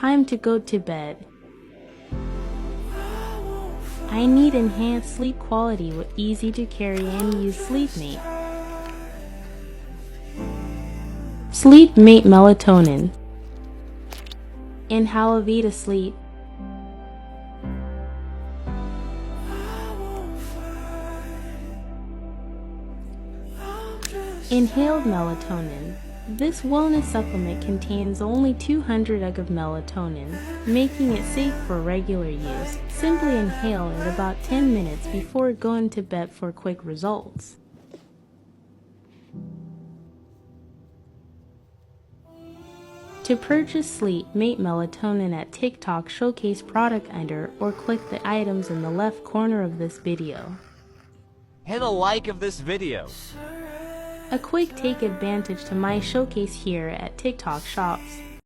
time to go to bed. I need enhanced sleep quality with easy to carry and use SleepMate. SleepMate Melatonin. Inhale Vita Sleep. Inhaled melatonin. This wellness supplement contains only 200 mg of melatonin, making it safe for regular use. Simply inhale it about 10 minutes before going to bed for quick results. To purchase SleepMate Melatonin at TikTok, showcase product under or click the items in the left corner of this video. Hit a like of this video. A quick take advantage to my showcase here at TikTok shops.